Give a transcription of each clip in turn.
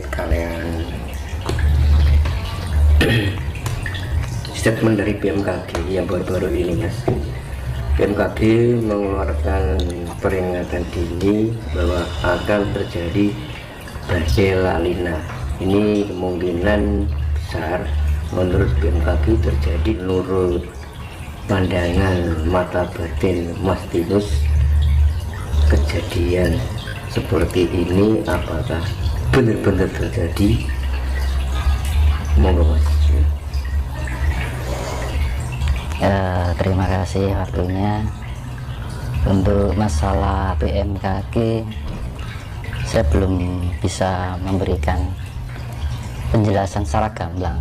terkait kalian statement dari BMKG yang baru-baru ini, Mas. BMKG mengeluarkan peringatan dini bahwa akan terjadi badai La Nina. Ini kemungkinan besar menurut BMKG terjadi. Menurut pandangan mata batin Mas Tinus, kejadian seperti ini apakah benar-benar terjadi? Monggo, Mas. Terima kasih waktunya. Untuk masalah BMKG, saya belum bisa memberikan penjelasan secara gamblang.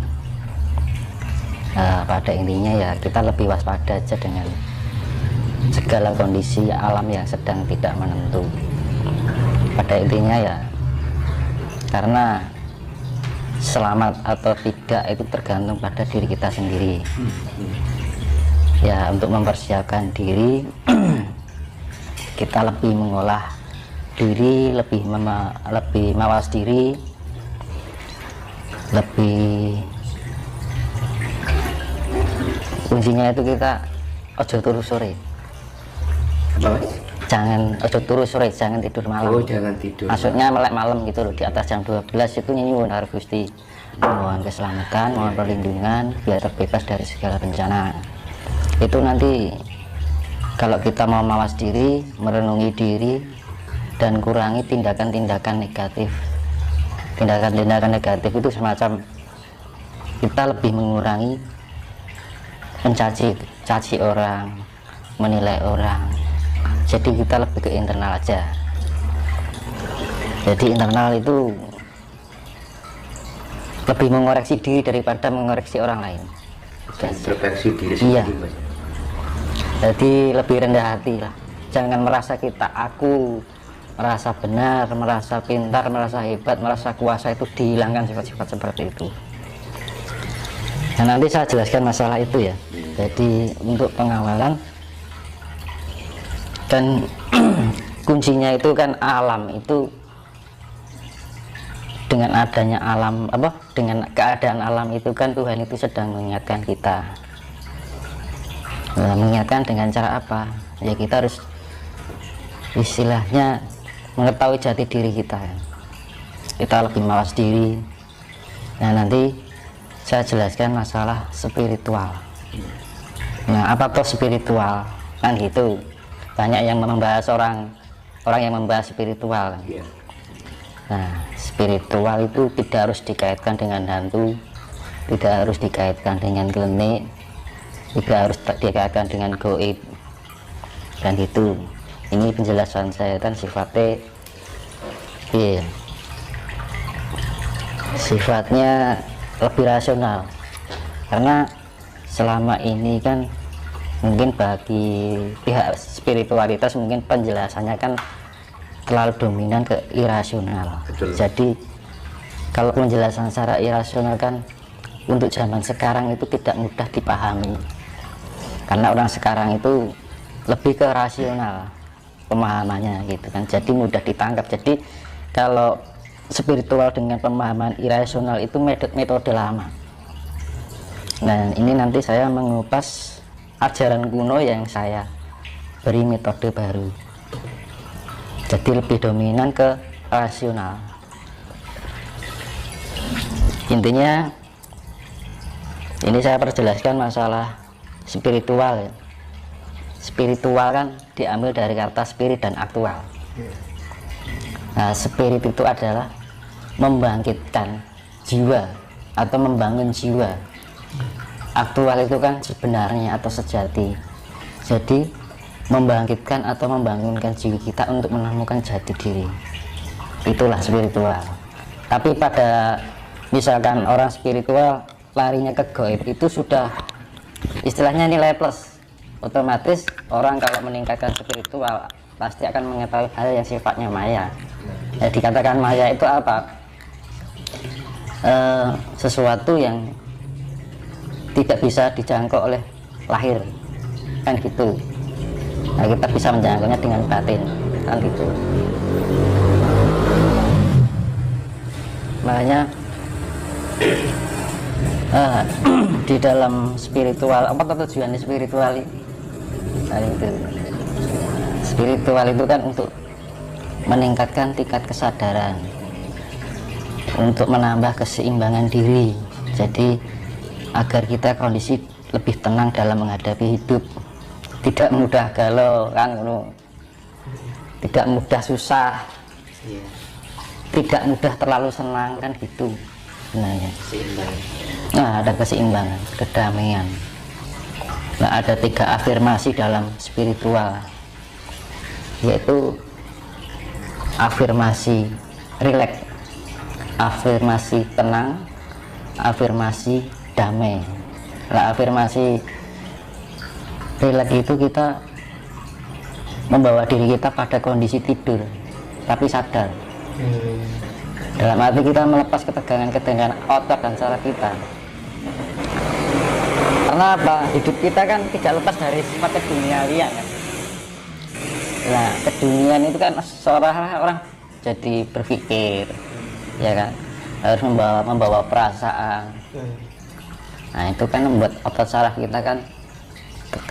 Pada intinya ya kita lebih waspada aja dengan segala kondisi alam yang sedang tidak menentu. Pada intinya ya, karena selamat atau tidak itu tergantung pada diri kita sendiri. Ya, untuk mempersiapkan diri kita lebih mengolah diri, lebih mawas diri, lebih kuncinya itu kita ojo turu sore. Apa, Mas? Jangan ojo turu sore, jangan tidur malam. Oh, jangan tidur. Maksudnya melek malam gitu loh, di atas jam 12 itu nyuwun harus Gusti, mohon keselamatan, mohon perlindungan biar terbebas dari segala bencana. Itu nanti kalau kita mau mawas diri, merenungi diri, dan kurangi tindakan-tindakan negatif. Tindakan-tindakan negatif itu semacam kita lebih mengurangi mencaci orang, menilai orang. Jadi kita lebih ke internal aja. Jadi internal itu lebih mengoreksi diri daripada mengoreksi orang lain. Introspeksi diri sendiri, Iya. Mas. Jadi lebih rendah hati lah. Jangan merasa aku merasa benar, merasa pintar, merasa hebat, merasa kuasa, itu dihilangkan sifat-sifat seperti itu. Nah, nanti saya jelaskan masalah itu ya. Jadi untuk pengawalan kan kuncinya itu kan alam itu, dengan adanya alam dengan keadaan alam itu kan Tuhan itu sedang mengingatkan kita. Nah, mengingatkan dengan cara apa? Ya kita harus istilahnya mengetahui jati diri kita. Kita lebih mawas diri. Nah, nanti saya jelaskan masalah spiritual. Nah, apa tuh spiritual? Kan gitu. Banyak yang membahas orang yang membahas spiritual. Iya. Nah, spiritual itu tidak harus dikaitkan dengan hantu, tidak harus dikaitkan dengan klinik, tidak harus dikaitkan dengan goib, dan itu. Ini penjelasan saya kan sifatnya, sifatnya lebih rasional, karena selama ini kan mungkin bagi pihak spiritualitas mungkin penjelasannya kan terlalu dominan ke irasional. Betul. Jadi kalau penjelasan secara irasional kan untuk zaman sekarang itu tidak mudah dipahami, karena orang sekarang itu lebih ke rasional pemahamannya gitu kan, jadi mudah ditangkap. Jadi kalau spiritual dengan pemahaman irasional itu metode lama. Nah, ini nanti saya mengupas ajaran kuno yang saya beri metode baru, jadi lebih dominan ke rasional. Intinya ini saya perjelaskan masalah spiritual ya. Spiritual kan diambil dari kata spirit dan aktual. Nah, spirit itu adalah membangkitkan jiwa atau membangun jiwa. Aktual itu kan sebenarnya atau sejati. Jadi membangkitkan atau membangunkan jiwa kita untuk menemukan jati diri. Itulah spiritual. Tapi pada misalkan orang spiritual larinya ke gaib, itu sudah istilahnya nilai plus. Otomatis orang kalau meningkatkan spiritual pasti akan mengetahui hal yang sifatnya maya. Ya, dikatakan maya itu apa? Sesuatu yang tidak bisa dijangkau oleh lahir, kan gitu. Nah, kita bisa menjangkaunya dengan batin, kan gitu. Nah, istilahnya di dalam spiritual, apa tujuannya spiritual ini? Nah, itu spiritual itu kan untuk meningkatkan tingkat kesadaran, untuk menambah keseimbangan diri, jadi agar kita kondisi lebih tenang dalam menghadapi hidup, tidak mudah galau kan, tidak mudah susah, tidak mudah terlalu senang kan gitu sebenarnya. Nah, ada keseimbangan, kedamaian. Nah, ada 3 afirmasi dalam spiritual, yaitu afirmasi rileks, afirmasi tenang, afirmasi damai. Nah, afirmasi rileks itu kita membawa diri kita pada kondisi tidur tapi sadar. Dalam arti kita melepas ketegangan-ketegangan otot dan saraf kita. Karena apa? Hidup kita kan tidak lepas dari sifat keduniawian kan. Nah, keduniaan itu kan seorang orang jadi berpikir, ya kan, harus membawa perasaan. Nah, itu kan membuat otot saraf kita kan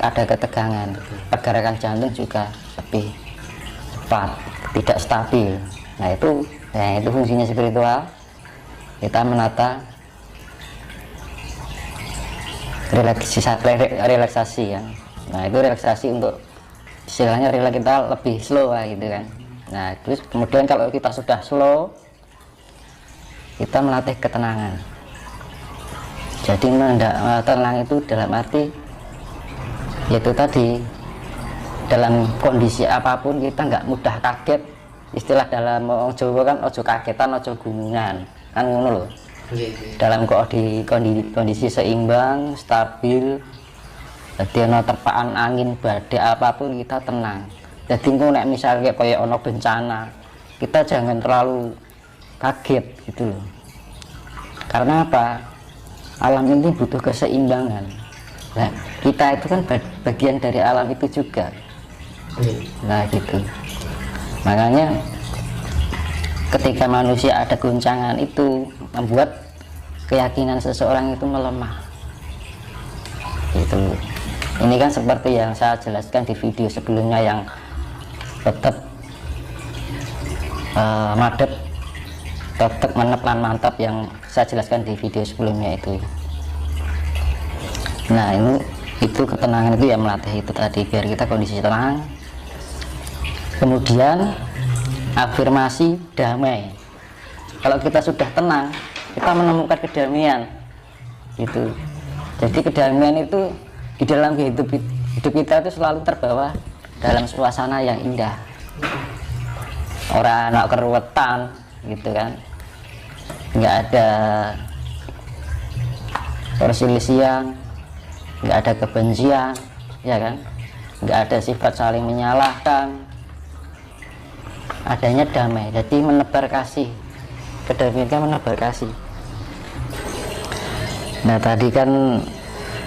ada ketegangan, pergerakan jantung juga lebih cepat, tidak stabil. Nah, itu fungsinya spiritual. Kita menata relaksasi ya. Nah, itu relaksasi untuk istilahnya rileks kita lebih slow lah gitu kan. Nah, terus kemudian kalau kita sudah slow, kita melatih ketenangan. Jadi tenang itu dalam arti yaitu tadi, dalam kondisi apapun kita nggak mudah kaget. Istilah dalam orang Jawa kan ojo kagetan, ojo gumungan kan, ngono loh. Dalam kondisi seimbang, stabil, jadi ono terpaan angin, badai apapun kita tenang. Jadi nek misalnya kayak ono bencana, kita jangan terlalu kaget gitu loh. Karena apa? Alam ini butuh keseimbangan. Nah, kita itu kan bagian dari alam itu juga. Nah, gitu. Makanya ketika manusia ada goncangan itu membuat keyakinan seseorang itu melemah. Gitu. Ini kan seperti yang saya jelaskan di video sebelumnya yang tetap madep, tetap meneplan mantap yang saya jelaskan di video sebelumnya itu. Nah, itu ketenangan itu ya, melatih itu tadi biar kita kondisi tenang. Kemudian afirmasi damai. Kalau kita sudah tenang, kita menemukan kedamaian gitu. Jadi kedamaian itu di dalam hidup kita itu selalu terbawa dalam suasana yang indah. Orang nak keruwetan gitu kan, nggak ada perselisihan, nggak ada kebencian, ya kan, nggak ada sifat saling menyalahkan, adanya damai. Jadi menebar kasih, kedamaian menebar kasih. Nah, tadi kan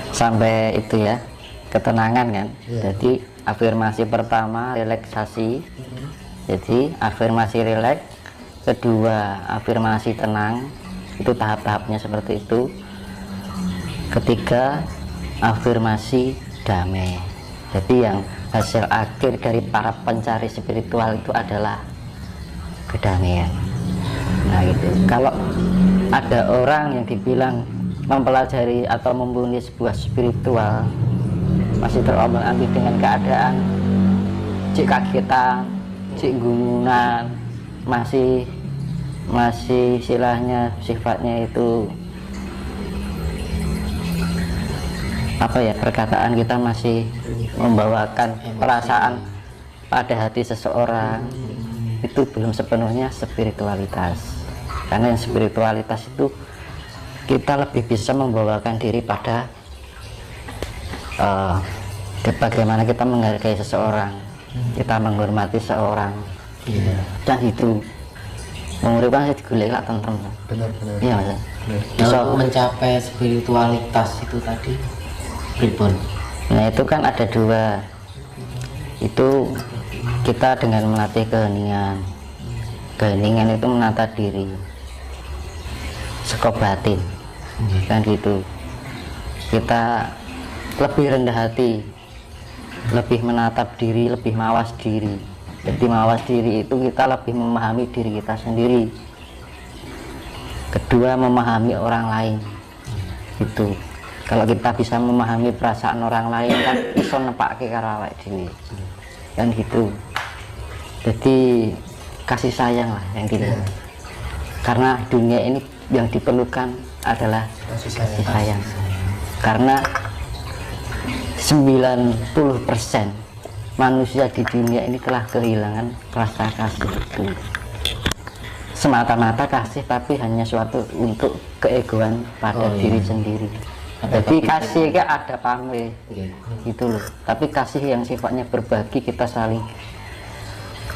sampai itu ya, ketenangan kan. Jadi afirmasi pertama relaksasi, jadi afirmasi rileks. Kedua afirmasi tenang, itu tahap-tahapnya seperti itu. Ketiga afirmasi damai. Jadi yang hasil akhir dari para pencari spiritual itu adalah kedamaian. Nah, gitu. Kalau ada orang yang dibilang mempelajari atau mempunyai sebuah spiritual masih terombang-ambing dengan keadaan, cik kagetan, cik gumunan, masih istilahnya sifatnya itu apa ya, perkataan kita masih membawakan perasaan pada hati seseorang, itu belum sepenuhnya spiritualitas. Karena yang spiritualitas itu kita lebih bisa membawakan diri pada bagaimana kita menghargai seseorang, kita menghormati seorang, dan itu menguripkan saya digulai lah teman-teman. Benar-benar. Iya mas. Bisa mencapai spiritualitas itu tadi, Ribon. Nah, itu kan ada dua. Itu kita dengan melatih keheningan. Keheningan itu menata diri. saka batin. Kan gitu. Kita lebih rendah hati, lebih menatap diri, lebih mawas diri. Jadi mawas diri itu kita lebih memahami diri kita sendiri. Kedua, memahami orang lain. Itu kalau kita bisa memahami perasaan orang lain kan iso nepake karo awake dhewe. Kan gitu. Jadi kasih sayang lah yang gitu. Karena dunia ini yang diperlukan adalah kasih sayang. Karena 90% manusia di dunia ini telah kehilangan rasa kasih itu. Semata-mata kasih tapi hanya suatu untuk keegoan pada diri sendiri. Jadi kasih kan ada pamrih gitu loh. Tapi kasih yang sifatnya berbagi, kita saling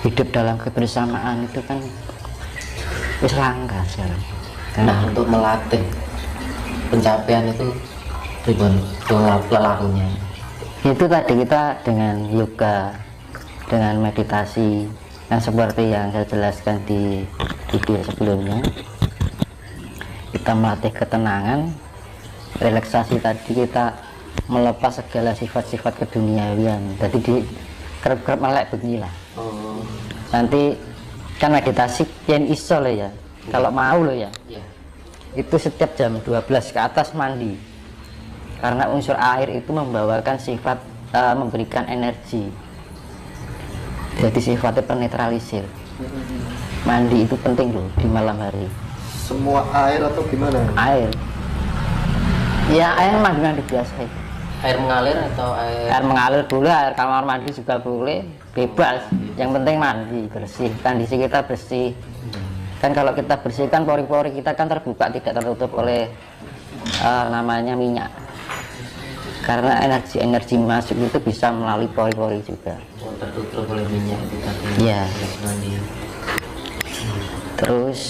hidup dalam kebersamaan itu kan wis langka sekarang. Nah, untuk melatih pencapaian itu pripun pelakunya? Itu tadi kita dengan yoga, dengan meditasi yang seperti yang saya jelaskan di video sebelumnya. Kita melatih ketenangan, relaksasi tadi kita melepas segala sifat-sifat keduniawian. Jadi di kerap-kerap melek beginilah. Nanti kan meditasi yang iso loh ya. Kalau mau loh ya. Itu setiap jam 12 ke atas mandi. Karena unsur air itu membawakan sifat memberikan energi. Jadi sifatnya penetralisir. Mandi itu penting loh di malam hari. Semua air atau gimana? Air. Ya air mandi biasa itu. Air mengalir atau Air mengalir boleh, air kamar mandi juga boleh, bebas. Yang penting mandi bersih. Kondisi kita bersih. Kan kalau kita bersihkan pori-pori kita kan terbuka, tidak tertutup oleh namanya minyak. Karena energi masuk itu bisa melalui pori-pori juga. tertutup oleh minyak itu tadi. Iya. Mandi. Terus